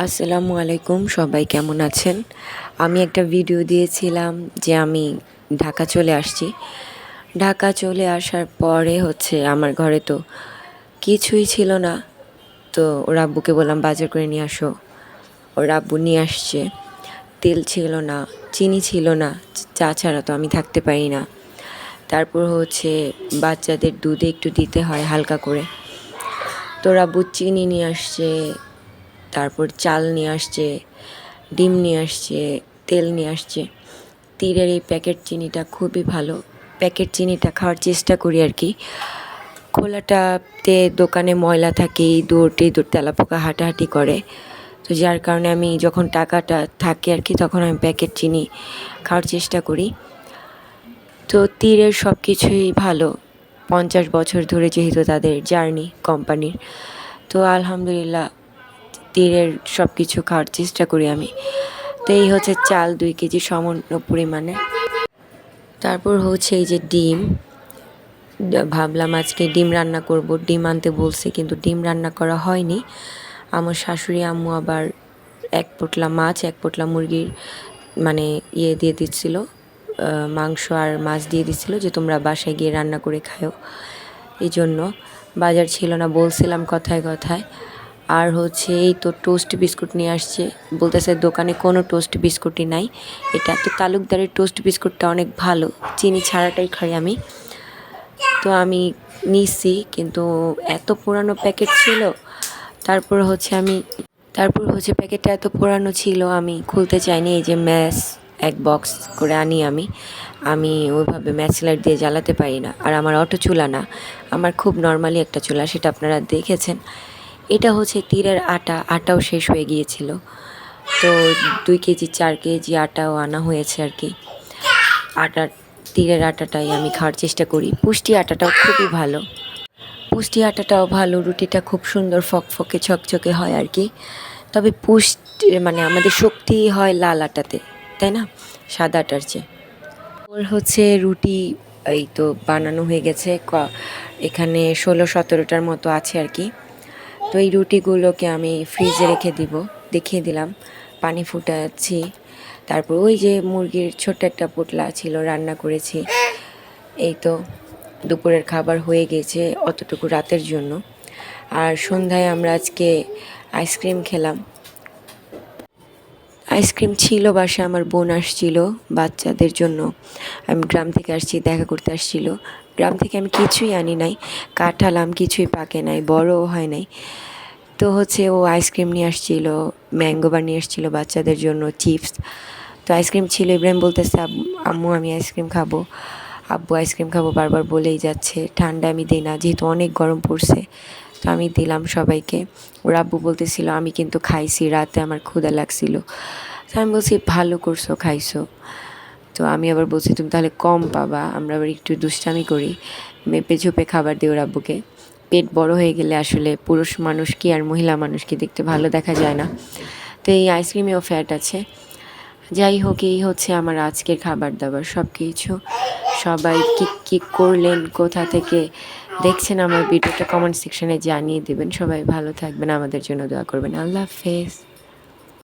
আসসালামু আলাইকুম, সবাই কেমন আছেন? আমি একটা ভিডিও দিয়েছিলাম যে আমি ঢাকা চলে আসছি। ঢাকা চলে আসার পরে আমার ঘরে তো কিছুই ছিল না। তো ওর আব্বুকে বললাম বাজার করে নিয়ে আসো। ওর আব্বু নিয়ে আসছে। তেল ছিল না, চিনি ছিল না, চা ছাড়া তো আমি থাকতে পারি না। তারপর বাচ্চাদের দুধে একটু দিতে হয় হালকা করে। তো ওর আব্বু চিনি নিয়ে আসছে, তারপর চাল নিয়ে আসছে, ডিম নিয়ে আসছে, তেল নিয়ে আসছে। তীরের এই প্যাকেট চিনিটা খুবই ভালো। প্যাকেট চিনিটা খাওয়ার চেষ্টা করি আর কি। খোলাটাতে দোকানে ময়লা থাকে, ইঁদুর টিঁদুর তেলাপোকা হাঁটাহাঁটি করে। তো যার কারণে আমি যখন টাকাটা থাকে আর কি, তখন আমি প্যাকেট চিনি খাওয়ার চেষ্টা করি। তো তীরের সব কিছুই ভালো। 50 বছর ধরে যেহেতু তাদের জার্নি কোম্পানির, তো আলহামদুলিল্লাহ তীরের সব কিছু খাওয়ার চেষ্টা করি আমি। তো এই চাল 2 কেজি সামান্য পরিমাণে। তারপর এই যে ডিম, ভাবলাম আজকে ডিম রান্না করব। ডিম আনতে বলছি, কিন্তু ডিম রান্না করা হয়নি। আমার শাশুড়ি আম্মু আবার 1 পোটলা মাছ 1 পোটলা মুরগির দিয়ে দিচ্ছিল, মাংস আর মাছ দিয়ে দিচ্ছিল যে তোমরা বাসায় গিয়ে রান্না করে খাও। এই জন্য বাজার ছিল না, বলছিলাম কথায় কথায়। আর এই তো টোস্ট বিস্কুট নিয়ে আসছে, বলতেছে দোকানে কোনো টোস্ট বিস্কুটই নাই। এটা তো তালুকদারের টোস্ট বিস্কুটটা অনেক ভালো, চিনি ছাড়াটাই খাই আমি। তো আমি নিছি, কিন্তু এত পুরানো প্যাকেট ছিল। তারপর প্যাকেটটা এত পুরানো ছিল, আমি খুলতে চাইনি। এই যে ম্যাচ 1 বক্স করে আনি আমি ওইভাবে ম্যাচ লাইট দিয়ে জ্বালাতে পারি না। আর আমার অটো চুলা না, আমার খুব নর্মালি একটা চুলা, সেটা আপনারা দেখেছেন। এটা তীরের আটাও শেষ হয়ে গিয়েছিল। তো 2 কেজি 4 কেজি আটাও আনা হয়েছে আর কি। তীরের আটাটাই আমি খাওয়ার চেষ্টা করি। পুষ্টি আটাটাও খুবই ভালো, রুটিটা খুব সুন্দর ফকফকে ঝকঝকে হয় আর কি। তবে আমাদের শক্তি হয় লাল আটাতে, তাই না, সাদা আটার চেয়ে। ওর রুটি এই তো বানানো হয়ে গেছে, এখানে 16-17টার মতো আছে আর কি। তো এই রুটিগুলোকে আমি ফ্রিজে রেখে দেখিয়ে দিলাম। পানি ফুটাচ্ছি। তারপর ওই যে মুরগির ছোট্ট একটা পোটলা ছিল, রান্না করেছি। এই তো দুপুরের খাবার হয়ে গেছে, অতটুকু রাতের জন্য। আর সন্ধ্যায় আমরা আজকে আইসক্রিম খেলাম। আইসক্রিম ছিল বাসায়, আমার বোন আসছিল বাচ্চাদের জন্য। আমি গ্রাম থেকে আসছি, দেখা করতে আসছিল। গ্রাম থেকে আমি কিছুই আনি নাই, কাঁঠাল আম কিছুই পাকে নাই, বড়ও হয় নাই। তো ও আইসক্রিম নিয়ে আসছিল, ম্যাঙ্গো বার নিয়ে আসছিল বাচ্চাদের জন্য, চিপস। তো আইসক্রিম ছিল। ইব্রাহিম বলতেছে আম্মু আমি আইসক্রিম খাবো, আব্বু আইসক্রিম খাবো বারবার বলেই যাচ্ছে। ঠান্ডা আমি দিই না, যেহেতু অনেক গরম পড়ছে। তো আমি দিলাম সবাইকে। ওর আব্বু বলতেছিল আমি কিন্তু খাইছি, রাতে আমার ক্ষুধা লাগছিল। তো আমি বলছি ভালো করছো, খাইছো। তো আমি আবার বলছি তুমি তাহলে কম পাবা। আমরা আবার একটু দুষ্টামি করি, মেপে ঝুপে খাবার দিই ওর আব্বুকে। পেট বড় হয়ে গেলে আসলে পুরুষ মানুষ কি আর মহিলা মানুষ কি দেখতে ভালো দেখা যায় না। তো এই আইসক্রিমেও ফ্যাট আছে। যাই হোক, এই আমার আজকের খাবার দাবার সব কিছু। সবাই কী করলেন, কোথা থেকে দেখছেন আমার ভিডিওটা, কমেন্ট সেকশনে জানিয়ে দেবেন। সবাই ভালো থাকবেন, আমাদের জন্য দোয়া করবেন। আল্লাহ হাফেজ।